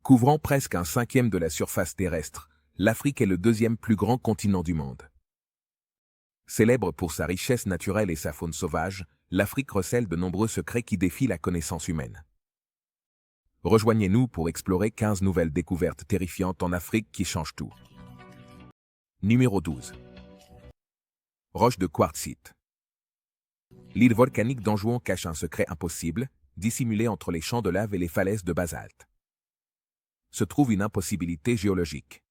Couvrant presque un cinquième de la surface terrestre, l'Afrique est le deuxième plus grand continent du monde. Célèbre pour sa richesse naturelle et sa faune sauvage, l'Afrique recèle de nombreux secrets qui défient la connaissance humaine. Rejoignez-nous pour explorer 15 nouvelles découvertes terrifiantes en Afrique qui changent tout. Numéro 12. Roche de quartzite. L'île volcanique d'Anjouan cache un secret impossible, dissimulé entre les champs de lave et les falaises de basalte. Se trouve une impossibilité géologique.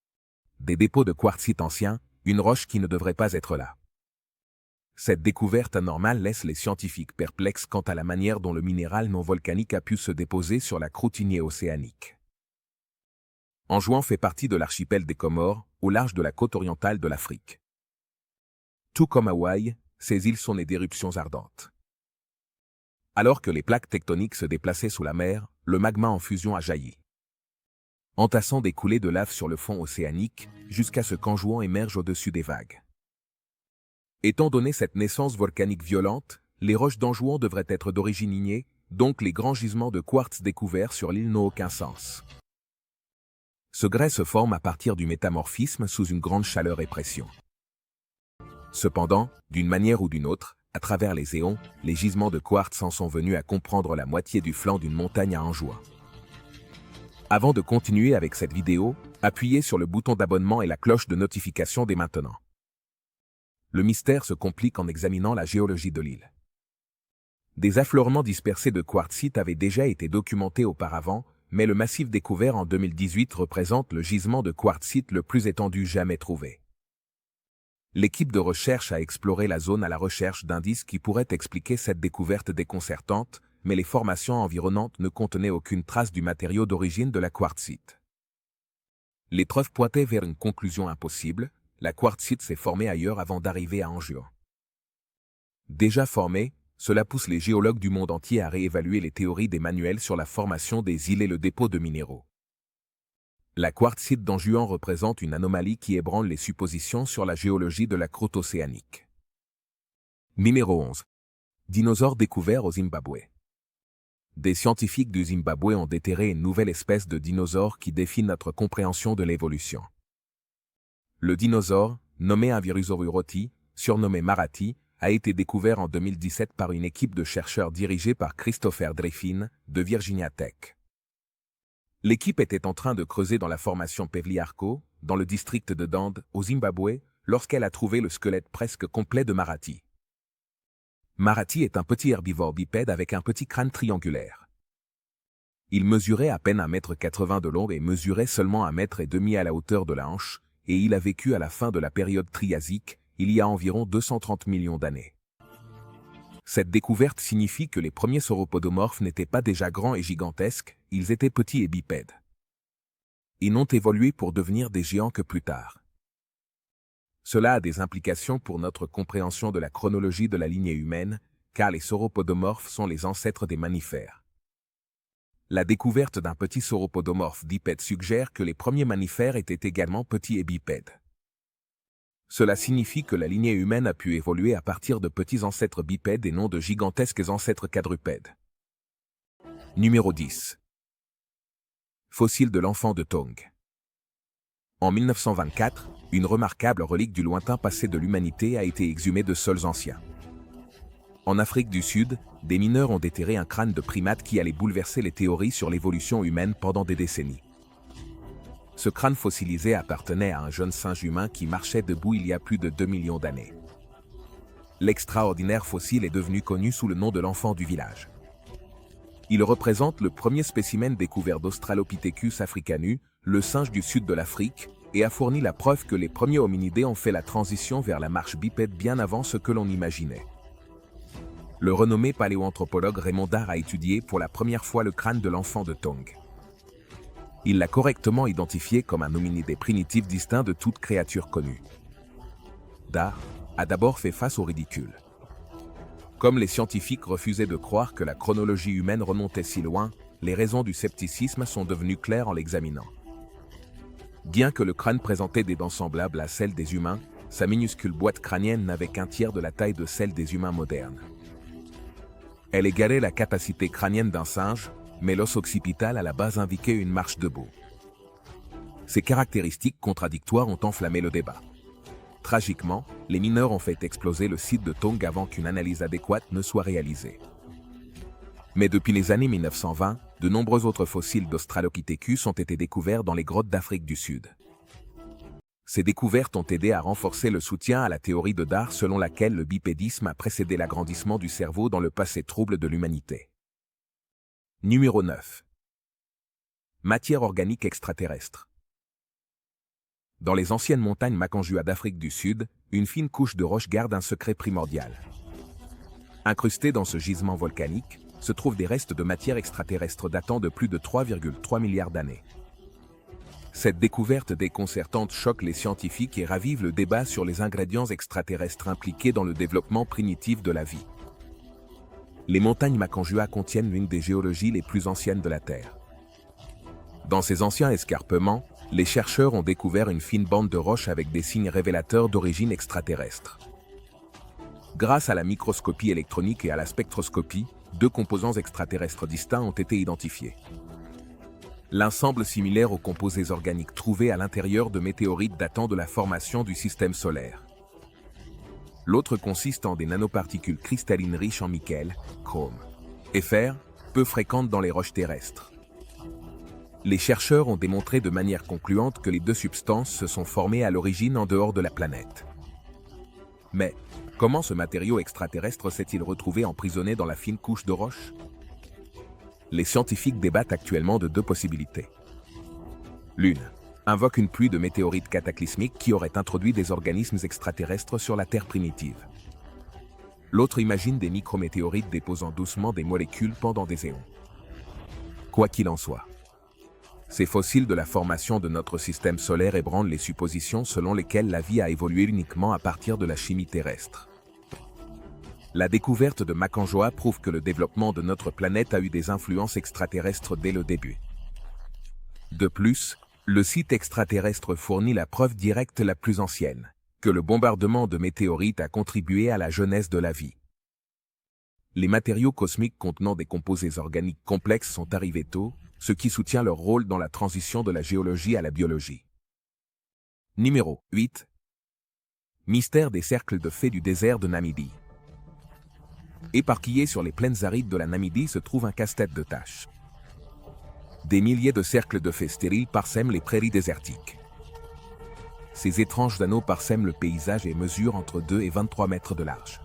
Des dépôts de quartzite anciens, une roche qui ne devrait pas être là. Cette découverte anormale laisse les scientifiques perplexes quant à la manière dont le minéral non volcanique a pu se déposer sur la croûte ignée océanique. Anjouan fait partie de l'archipel des Comores, au large de la côte orientale de l'Afrique. Tout comme Hawaï, ces îles sont nées d'éruptions ardentes. Alors que les plaques tectoniques se déplaçaient sous la mer, le magma en fusion a jailli, entassant des coulées de lave sur le fond océanique, jusqu'à ce qu'Anjouan émerge au-dessus des vagues. Étant donné cette naissance volcanique violente, les roches d'Anjouan devraient être d'origine ignée, donc les grands gisements de quartz découverts sur l'île n'ont aucun sens. Ce grès se forme à partir du métamorphisme sous une grande chaleur et pression. Cependant, d'une manière ou d'une autre, à travers les éons, les gisements de quartz en sont venus à comprendre la moitié du flanc d'une montagne à Anjouan. Avant de continuer avec cette vidéo, appuyez sur le bouton d'abonnement et la cloche de notification dès maintenant. Le mystère se complique en examinant la géologie de l'île. Des affleurements dispersés de quartzite avaient déjà été documentés auparavant, mais le massif découvert en 2018 représente le gisement de quartzite le plus étendu jamais trouvé. L'équipe de recherche a exploré la zone à la recherche d'indices qui pourraient expliquer cette découverte déconcertante, mais les formations environnantes ne contenaient aucune trace du matériau d'origine de la quartzite. Les preuves pointaient vers une conclusion impossible, la quartzite s'est formée ailleurs avant d'arriver à Anjouan. Déjà formée, cela pousse les géologues du monde entier à réévaluer les théories des manuels sur la formation des îles et le dépôt de minéraux. La quartzite d'Anjouan représente une anomalie qui ébranle les suppositions sur la géologie de la croûte océanique. Numéro 11. Dinosaures découverts au Zimbabwe. Des scientifiques du Zimbabwe ont déterré une nouvelle espèce de dinosaure qui défie notre compréhension de l'évolution. Le dinosaure, nommé Avirusoruroti, surnommé Marati, a été découvert en 2017 par une équipe de chercheurs dirigée par Christopher Driffin, de Virginia Tech. L'équipe était en train de creuser dans la formation Pevliarco, dans le district de Dande, au Zimbabwe, lorsqu'elle a trouvé le squelette presque complet de Marati. Marati est un petit herbivore bipède avec un petit crâne triangulaire. Il mesurait à peine 1,80 m de long et mesurait seulement 1,5 m à la hauteur de la hanche, et il a vécu à la fin de la période triasique, il y a environ 230 millions d'années. Cette découverte signifie que les premiers sauropodomorphes n'étaient pas déjà grands et gigantesques, ils étaient petits et bipèdes. Ils n'ont évolué pour devenir des géants que plus tard. Cela a des implications pour notre compréhension de la chronologie de la lignée humaine, car les sauropodomorphes sont les ancêtres des mammifères. La découverte d'un petit sauropodomorphe bipède suggère que les premiers mammifères étaient également petits et bipèdes. Cela signifie que la lignée humaine a pu évoluer à partir de petits ancêtres bipèdes et non de gigantesques ancêtres quadrupèdes. Numéro 10. Fossile de l'enfant de Tong. En 1924, une remarquable relique du lointain passé de l'humanité a été exhumée de sols anciens. En Afrique du Sud, des mineurs ont déterré un crâne de primate qui allait bouleverser les théories sur l'évolution humaine pendant des décennies. Ce crâne fossilisé appartenait à un jeune singe humain qui marchait debout il y a plus de 2 millions d'années. L'extraordinaire fossile est devenu connu sous le nom de l'enfant du village. Il représente le premier spécimen découvert d'Australopithecus africanus, le singe du sud de l'Afrique, et a fourni la preuve que les premiers hominidés ont fait la transition vers la marche bipède bien avant ce que l'on imaginait. Le renommé paléoanthropologue Raymond Dare a étudié pour la première fois le crâne de l'enfant de Tong. Il l'a correctement identifié comme un hominidé primitif distinct de toute créature connue. Dare a d'abord fait face au ridicule. Comme les scientifiques refusaient de croire que la chronologie humaine remontait si loin, les raisons du scepticisme sont devenues claires en l'examinant. Bien que le crâne présentait des dents semblables à celles des humains, sa minuscule boîte crânienne n'avait qu'un tiers de la taille de celle des humains modernes. Elle égalait la capacité crânienne d'un singe, mais l'os occipital à la base indiquait une marche debout. Ces caractéristiques contradictoires ont enflammé le débat. Tragiquement, les mineurs ont fait exploser le site de Tongue avant qu'une analyse adéquate ne soit réalisée. Mais depuis les années 1920, de nombreux autres fossiles d'Australopithecus ont été découverts dans les grottes d'Afrique du Sud. Ces découvertes ont aidé à renforcer le soutien à la théorie de Darwin selon laquelle le bipédisme a précédé l'agrandissement du cerveau dans le passé trouble de l'humanité. Numéro 9. Matière organique extraterrestre. Dans les anciennes montagnes Makanjua d'Afrique du Sud, une fine couche de roche garde un secret primordial. Incrustés dans ce gisement volcanique, se trouvent des restes de matière extraterrestre datant de plus de 3,3 milliards d'années. Cette découverte déconcertante choque les scientifiques et ravive le débat sur les ingrédients extraterrestres impliqués dans le développement primitif de la vie. Les montagnes Makanjua contiennent l'une des géologies les plus anciennes de la Terre. Dans ces anciens escarpements, les chercheurs ont découvert une fine bande de roches avec des signes révélateurs d'origine extraterrestre. Grâce à la microscopie électronique et à la spectroscopie, deux composants extraterrestres distincts ont été identifiés. L'un semble similaire aux composés organiques trouvés à l'intérieur de météorites datant de la formation du système solaire. L'autre consiste en des nanoparticules cristallines riches en nickel, chrome et fer, peu fréquentes dans les roches terrestres. Les chercheurs ont démontré de manière concluante que les deux substances se sont formées à l'origine en dehors de la planète. Mais, comment ce matériau extraterrestre s'est-il retrouvé emprisonné dans la fine couche de roche? Les scientifiques débattent actuellement de deux possibilités. L'une invoque une pluie de météorites cataclysmiques qui auraient introduit des organismes extraterrestres sur la Terre primitive. L'autre imagine des micrométéorites déposant doucement des molécules pendant des éons. Quoi qu'il en soit, ces fossiles de la formation de notre système solaire ébranlent les suppositions selon lesquelles la vie a évolué uniquement à partir de la chimie terrestre. La découverte de Makanjua prouve que le développement de notre planète a eu des influences extraterrestres dès le début. De plus, le site extraterrestre fournit la preuve directe la plus ancienne, que le bombardement de météorites a contribué à la jeunesse de la vie. Les matériaux cosmiques contenant des composés organiques complexes sont arrivés tôt, ce qui soutient leur rôle dans la transition de la géologie à la biologie. Numéro 8. Mystère des cercles de fées du désert de Namibie. Éparpillé sur les plaines arides de la Namibie se trouve un casse-tête de taches. Des milliers de cercles de fées stériles parsèment les prairies désertiques. Ces étranges anneaux parsèment le paysage et mesurent entre 2 et 23 mètres de large.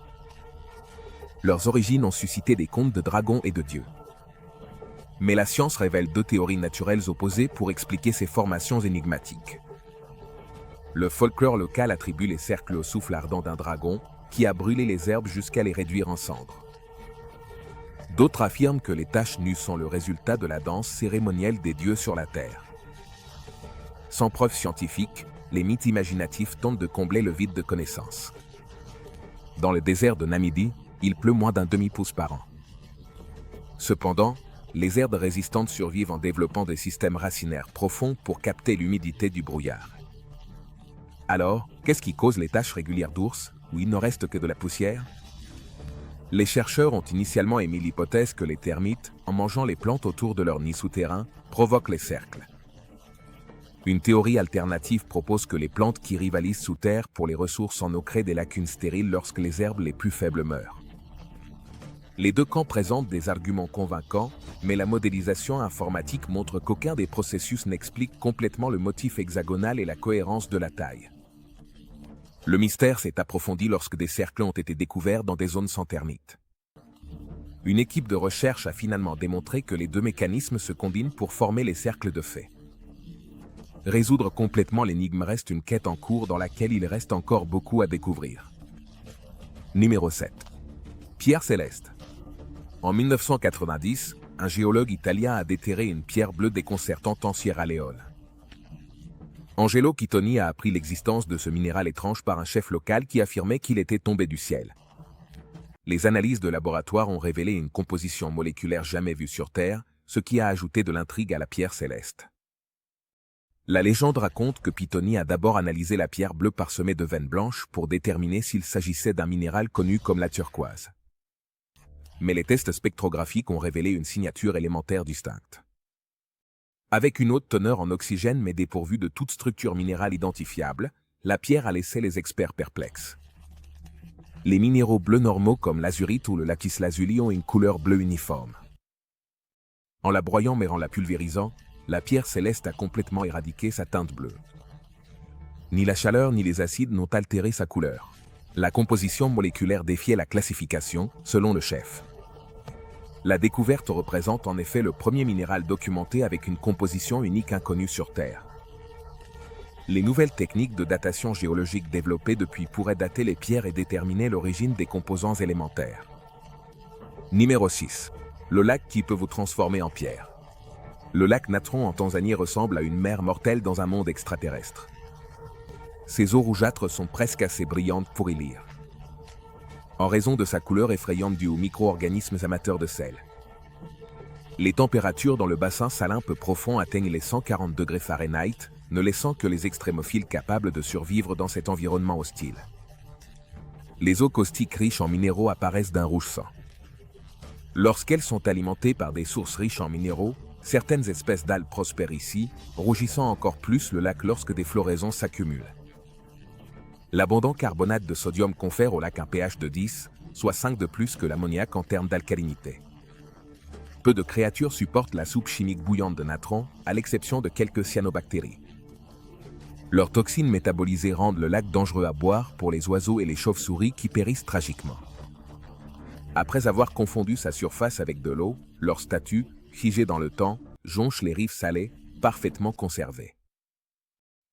Leurs origines ont suscité des contes de dragons et de dieux. Mais la science révèle deux théories naturelles opposées pour expliquer ces formations énigmatiques. Le folklore local attribue les cercles au souffle ardent d'un dragon, qui a brûlé les herbes jusqu'à les réduire en cendres. D'autres affirment que les taches nues sont le résultat de la danse cérémonielle des dieux sur la terre. Sans preuve scientifique, les mythes imaginatifs tentent de combler le vide de connaissances. Dans le désert de Namibie, il pleut moins d'un demi-pouce par an. Cependant, les herbes résistantes survivent en développant des systèmes racinaires profonds pour capter l'humidité du brouillard. Alors, qu'est-ce qui cause les taches régulières d'ours, où il ne reste que de la poussière? Les chercheurs ont initialement émis l'hypothèse que les termites, en mangeant les plantes autour de leur nid souterrain, provoquent les cercles. Une théorie alternative propose que les plantes qui rivalisent sous terre pour les ressources en eau créent des lacunes stériles lorsque les herbes les plus faibles meurent. Les deux camps présentent des arguments convaincants, mais la modélisation informatique montre qu'aucun des processus n'explique complètement le motif hexagonal et la cohérence de la taille. Le mystère s'est approfondi lorsque des cercles ont été découverts dans des zones sans termites. Une équipe de recherche a finalement démontré que les deux mécanismes se combinent pour former les cercles de fées. Résoudre complètement l'énigme reste une quête en cours dans laquelle il reste encore beaucoup à découvrir. Numéro 7. Pierre céleste. En 1990, un géologue italien a déterré une pierre bleue déconcertante en Sierra Leone. Angelo Chittoni a appris l'existence de ce minéral étrange par un chef local qui affirmait qu'il était tombé du ciel. Les analyses de laboratoire ont révélé une composition moléculaire jamais vue sur Terre, ce qui a ajouté de l'intrigue à la pierre céleste. La légende raconte que Chittoni a d'abord analysé la pierre bleue parsemée de veines blanches pour déterminer s'il s'agissait d'un minéral connu comme la turquoise. mais les tests spectrographiques ont révélé une signature élémentaire distincte. Avec une haute teneur en oxygène mais dépourvue de toute structure minérale identifiable, la pierre a laissé les experts perplexes. Les minéraux bleus normaux comme l'azurite ou le lapis-lazuli ont une couleur bleue uniforme. En la broyant mais en la pulvérisant, la pierre céleste a complètement éradiqué sa teinte bleue. Ni la chaleur ni les acides n'ont altéré sa couleur. La composition moléculaire défiait la classification, selon le chef. La découverte représente en effet le premier minéral documenté avec une composition unique inconnue sur Terre. Les nouvelles techniques de datation géologique développées depuis pourraient dater les pierres et déterminer l'origine des composants élémentaires. Numéro 6. Le lac qui peut vous transformer en pierre. Le lac Natron en Tanzanie ressemble à une mer mortelle dans un monde extraterrestre. Ses eaux rougeâtres sont presque assez brillantes pour y lire. En raison de sa couleur effrayante due aux micro-organismes amateurs de sel. Les températures dans le bassin salin peu profond atteignent les 140 degrés Fahrenheit, ne laissant que les extrémophiles capables de survivre dans cet environnement hostile. Les eaux caustiques riches en minéraux apparaissent d'un rouge sang. Lorsqu'elles sont alimentées par des sources riches en minéraux, certaines espèces d'algues prospèrent ici, rougissant encore plus le lac lorsque des floraisons s'accumulent. L'abondant carbonate de sodium confère au lac un pH de 10, soit 5 de plus que l'ammoniac en termes d'alcalinité. Peu de créatures supportent la soupe chimique bouillante de natron, à l'exception de quelques cyanobactéries. Leurs toxines métabolisées rendent le lac dangereux à boire pour les oiseaux et les chauves-souris qui périssent tragiquement. Après avoir confondu sa surface avec de l'eau, leur statut, figé dans le temps, jonche les rives salées, parfaitement conservées.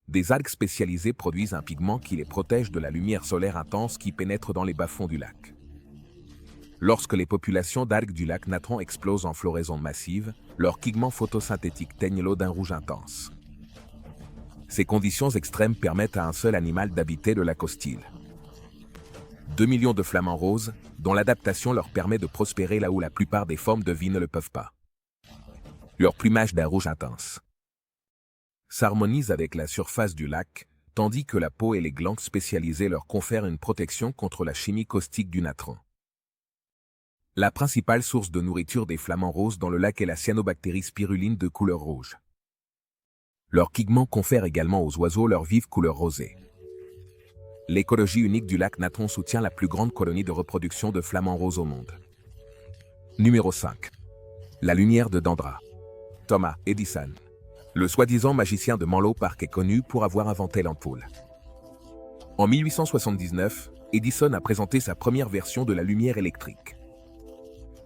Des algues spécialisées produisent un pigment qui les protège de la lumière solaire intense qui pénètre dans les bas-fonds du lac. Lorsque les populations d'algues du lac Natron explosent en floraison massive, leurs pigments photosynthétiques teignent l'eau d'un rouge intense. Ces conditions extrêmes permettent à un seul animal d'habiter le lac hostile. 2 millions de flamants roses, dont l'adaptation leur permet de prospérer là où la plupart des formes de vie ne le peuvent pas. Leur plumage d'un rouge intense s'harmonise avec la surface du lac, tandis que la peau et les glandes spécialisées leur confèrent une protection contre la chimie caustique du natron. La principale source de nourriture des flamants roses dans le lac est la cyanobactérie spiruline de couleur rouge. Leur pigment confère également aux oiseaux leur vive couleur rosée. L'écologie unique du lac Natron soutient la plus grande colonie de reproduction de flamants roses au monde. Numéro 5. La lumière de Dendra. Thomas Edison. Le soi-disant magicien de Menlo Park est connu pour avoir inventé l'ampoule. En 1879, Edison a présenté sa première version de la lumière électrique.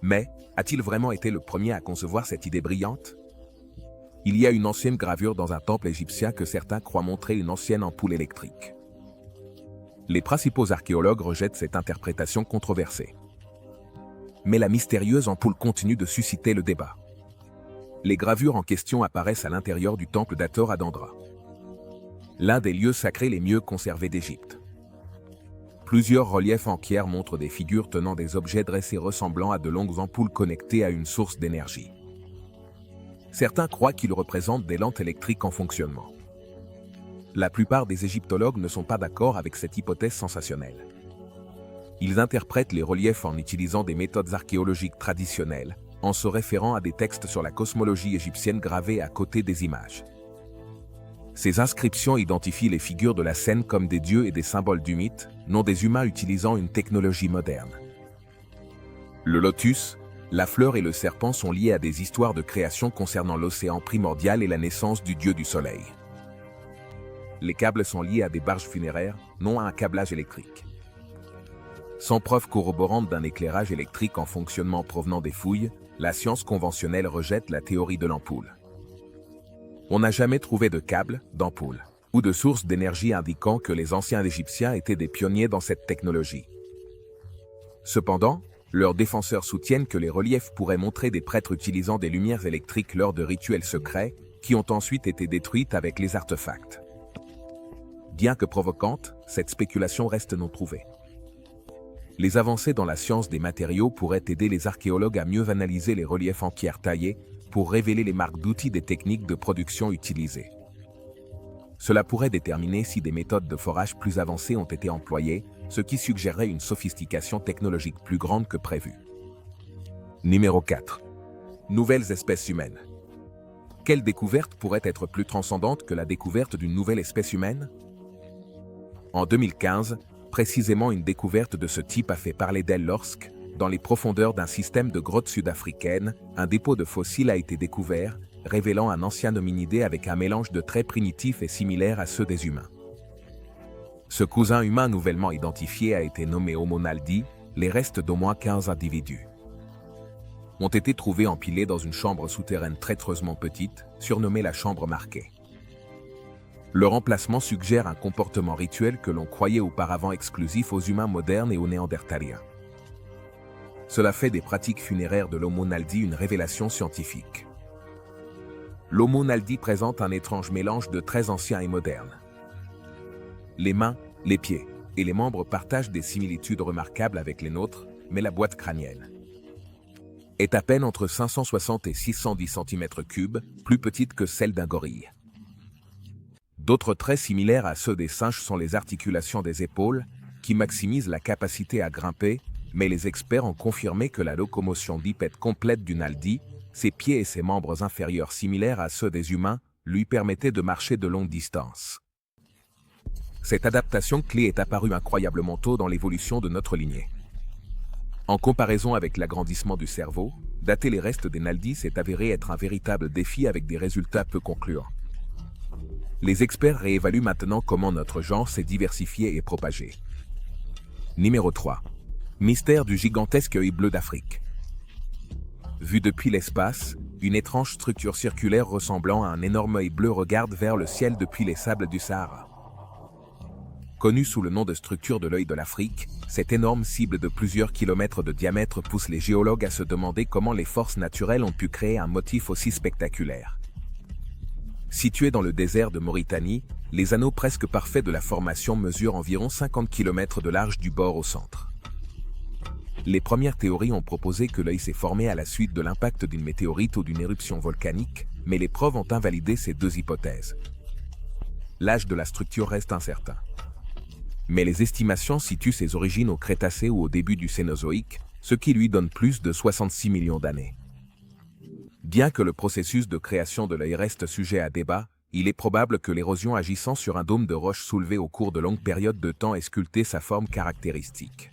Mais, a-t-il vraiment été le premier à concevoir cette idée brillante? Il y a une ancienne gravure dans un temple égyptien que certains croient montrer une ancienne ampoule électrique. Les principaux archéologues rejettent cette interprétation controversée. Mais la mystérieuse ampoule continue de susciter le débat. Les gravures en question apparaissent à l'intérieur du temple d'Hathor à Dendra, l'un des lieux sacrés les mieux conservés d'Égypte. Plusieurs reliefs en pierre montrent des figures tenant des objets dressés ressemblant à de longues ampoules connectées à une source d'énergie. Certains croient qu'ils représentent des lampes électriques en fonctionnement. La plupart des égyptologues ne sont pas d'accord avec cette hypothèse sensationnelle. Ils interprètent les reliefs en utilisant des méthodes archéologiques traditionnelles, en se référant à des textes sur la cosmologie égyptienne gravés à côté des images. Ces inscriptions identifient les figures de la scène comme des dieux et des symboles du mythe, non des humains utilisant une technologie moderne. Le lotus, la fleur et le serpent sont liés à des histoires de création concernant l'océan primordial et la naissance du dieu du soleil. Les câbles sont liés à des barges funéraires, non à un câblage électrique. Sans preuve corroborante d'un éclairage électrique en fonctionnement provenant des fouilles, la science conventionnelle rejette la théorie de l'ampoule. On n'a jamais trouvé de câble, d'ampoule, ou de source d'énergie indiquant que les anciens Égyptiens étaient des pionniers dans cette technologie. Cependant, leurs défenseurs soutiennent que les reliefs pourraient montrer des prêtres utilisant des lumières électriques lors de rituels secrets, qui ont ensuite été détruites avec les artefacts. Bien que provocante, cette spéculation reste non prouvée. Les avancées dans la science des matériaux pourraient aider les archéologues à mieux analyser les reliefs en pierre taillée pour révéler les marques d'outils des techniques de production utilisées. Cela pourrait déterminer si des méthodes de forage plus avancées ont été employées, ce qui suggérerait une sophistication technologique plus grande que prévu. Numéro 4. Nouvelles espèces humaines. Quelle découverte pourrait être plus transcendante que la découverte d'une nouvelle espèce humaine? En 2015, précisément une découverte de ce type a fait parler d'elle lorsque, dans les profondeurs d'un système de grottes sud-africaines, un dépôt de fossiles a été découvert, révélant un ancien hominidé avec un mélange de traits primitifs et similaires à ceux des humains. Ce cousin humain nouvellement identifié a été nommé Homo naldi, les restes d'au moins 15 individus ont été trouvés empilés dans une chambre souterraine traîtreusement petite, surnommée la chambre marquée. Leur emplacement suggère un comportement rituel que l'on croyait auparavant exclusif aux humains modernes et aux néandertaliens. Cela fait des pratiques funéraires de l'Homo naldi une révélation scientifique. L'Homo naldi présente un étrange mélange de traits anciens et modernes. Les mains, les pieds et les membres partagent des similitudes remarquables avec les nôtres, mais la boîte crânienne est à peine entre 560 et 610 cm3, plus petite que celle d'un gorille. D'autres traits similaires à ceux des singes sont les articulations des épaules, qui maximisent la capacité à grimper, mais les experts ont confirmé que la locomotion bipède complète du naldi, ses pieds et ses membres inférieurs similaires à ceux des humains, lui permettaient de marcher de longues distances. Cette adaptation clé est apparue incroyablement tôt dans l'évolution de notre lignée. En comparaison avec l'agrandissement du cerveau, dater les restes des naldi s'est avéré être un véritable défi avec des résultats peu concluants. Les experts réévaluent maintenant comment notre genre s'est diversifié et propagé. Numéro 3. Mystère du gigantesque œil bleu d'Afrique. Vu depuis l'espace, une étrange structure circulaire ressemblant à un énorme œil bleu regarde vers le ciel depuis les sables du Sahara. Connue sous le nom de structure de l'œil de l'Afrique, cette énorme cible de plusieurs kilomètres de diamètre pousse les géologues à se demander comment les forces naturelles ont pu créer un motif aussi spectaculaire. Situés dans le désert de Mauritanie, les anneaux presque parfaits de la formation mesurent environ 50 km de large du bord au centre. Les premières théories ont proposé que l'œil s'est formé à la suite de l'impact d'une météorite ou d'une éruption volcanique, mais les preuves ont invalidé ces deux hypothèses. L'âge de la structure reste incertain. Mais les estimations situent ses origines au Crétacé ou au début du Cénozoïque, ce qui lui donne plus de 66 millions d'années. Bien que le processus de création de l'œil reste sujet à débat, il est probable que l'érosion agissant sur un dôme de roche soulevé au cours de longues périodes de temps ait sculpté sa forme caractéristique.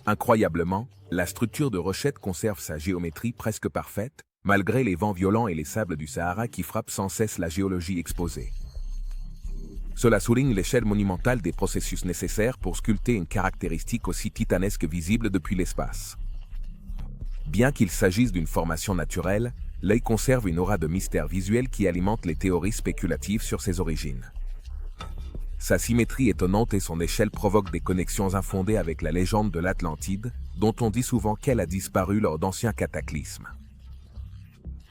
Incroyablement, la structure de rochette conserve sa géométrie presque parfaite, malgré les vents violents et les sables du Sahara qui frappent sans cesse la géologie exposée. Cela souligne l'échelle monumentale des processus nécessaires pour sculpter une caractéristique aussi titanesque visible depuis l'espace. Bien qu'il s'agisse d'une formation naturelle, l'œil conserve une aura de mystère visuel qui alimente les théories spéculatives sur ses origines. Sa symétrie étonnante et son échelle provoquent des connexions infondées avec la légende de l'Atlantide, dont on dit souvent qu'elle a disparu lors d'anciens cataclysmes.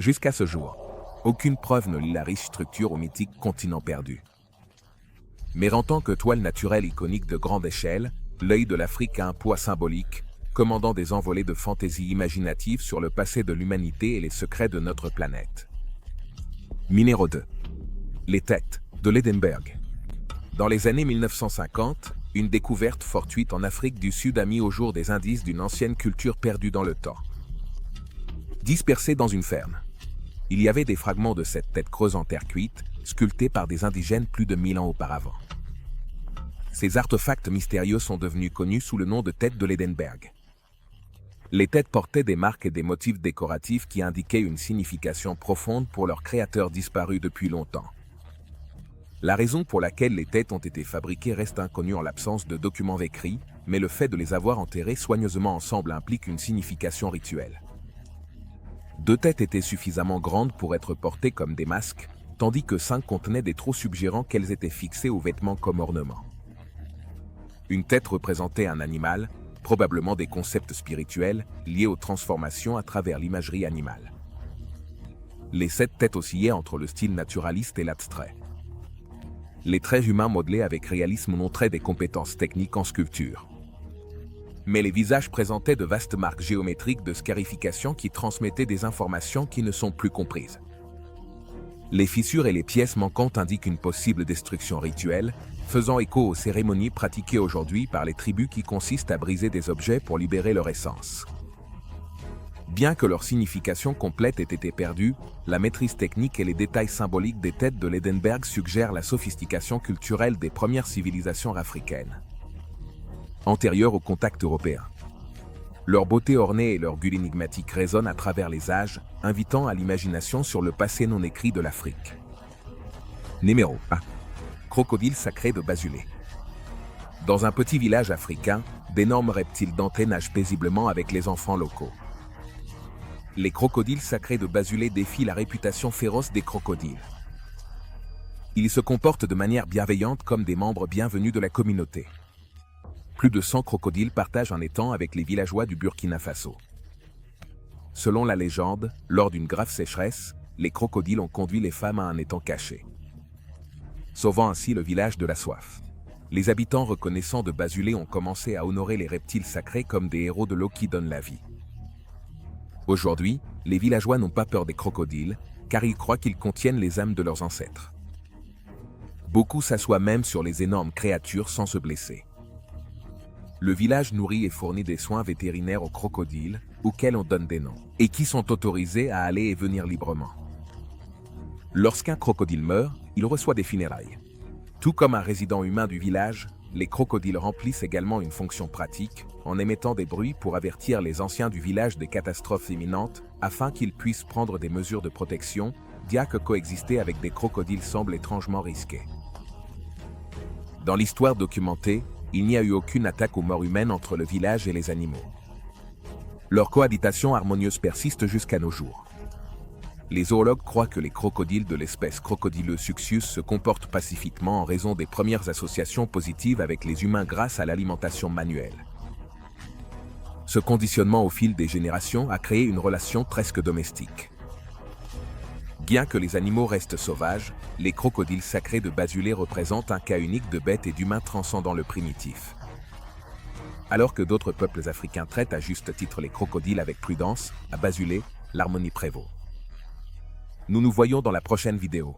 Jusqu'à ce jour, aucune preuve ne lie la riche structure au mythique continent perdu. Mais en tant que toile naturelle iconique de grande échelle, l'œil de l'Afrique a un poids symbolique, commandant des envolées de fantaisie imaginative sur le passé de l'humanité et les secrets de notre planète. Numéro 2. Les têtes de l'Edenberg. Dans les années 1950, une découverte fortuite en Afrique du Sud a mis au jour des indices d'une ancienne culture perdue dans le temps. Dispersée dans une ferme, il y avait des fragments de cette tête creuse en terre cuite, sculptés par des indigènes plus de 1000 ans auparavant. Ces artefacts mystérieux sont devenus connus sous le nom de têtes de l'Edenberg. Les têtes portaient des marques et des motifs décoratifs qui indiquaient une signification profonde pour leurs créateurs disparus depuis longtemps. La raison pour laquelle les têtes ont été fabriquées reste inconnue en l'absence de documents écrits, mais le fait de les avoir enterrées soigneusement ensemble implique une signification rituelle. 2 têtes étaient suffisamment grandes pour être portées comme des masques, tandis que 5 contenaient des trous suggérant qu'elles étaient fixées aux vêtements comme ornement. Une tête représentait un animal, probablement des concepts spirituels liés aux transformations à travers l'imagerie animale. Les 7 têtes oscillaient entre le style naturaliste et l'abstrait. Les traits humains modelés avec réalisme montraient des compétences techniques en sculpture. Mais les visages présentaient de vastes marques géométriques de scarification qui transmettaient des informations qui ne sont plus comprises. Les fissures et les pièces manquantes indiquent une possible destruction rituelle, faisant écho aux cérémonies pratiquées aujourd'hui par les tribus qui consistent à briser des objets pour libérer leur essence. Bien que leur signification complète ait été perdue, la maîtrise technique et les détails symboliques des têtes de l'Edenberg suggèrent la sophistication culturelle des premières civilisations africaines, antérieures au contact européen. Leur beauté ornée et leur gueule énigmatique résonnent à travers les âges, invitant à l'imagination sur le passé non écrit de l'Afrique. Numéro 1. Crocodile sacré de Bazulé. Dans un petit village africain, d'énormes reptiles dentés nagent paisiblement avec les enfants locaux. Les crocodiles sacrés de Bazulé défient la réputation féroce des crocodiles. Ils se comportent de manière bienveillante comme des membres bienvenus de la communauté. Plus de 100 crocodiles partagent un étang avec les villageois du Burkina Faso. Selon la légende, lors d'une grave sécheresse, les crocodiles ont conduit les femmes à un étang caché, sauvant ainsi le village de la soif. Les habitants reconnaissants de Bazulé ont commencé à honorer les reptiles sacrés comme des héros de l'eau qui donnent la vie. Aujourd'hui, les villageois n'ont pas peur des crocodiles, car ils croient qu'ils contiennent les âmes de leurs ancêtres. Beaucoup s'assoient même sur les énormes créatures sans se blesser. Le village nourrit et fournit des soins vétérinaires aux crocodiles, auxquels on donne des noms, et qui sont autorisés à aller et venir librement. Lorsqu'un crocodile meurt, il reçoit des funérailles. Tout comme un résident humain du village, les crocodiles remplissent également une fonction pratique, en émettant des bruits pour avertir les anciens du village des catastrophes imminentes, afin qu'ils puissent prendre des mesures de protection, bien que coexister avec des crocodiles semble étrangement risqué. Dans l'histoire documentée, il n'y a eu aucune attaque aux morts humaines entre le village et les animaux. Leur cohabitation harmonieuse persiste jusqu'à nos jours. Les zoologues croient que les crocodiles de l'espèce Crocodylus succius se comportent pacifiquement en raison des premières associations positives avec les humains grâce à l'alimentation manuelle. Ce conditionnement au fil des générations a créé une relation presque domestique. Bien que les animaux restent sauvages, les crocodiles sacrés de Bazulé représentent un cas unique de bêtes et d'humains transcendant le primitif. Alors que d'autres peuples africains traitent à juste titre les crocodiles avec prudence, à Bazulé, l'harmonie prévaut. Nous nous voyons dans la prochaine vidéo.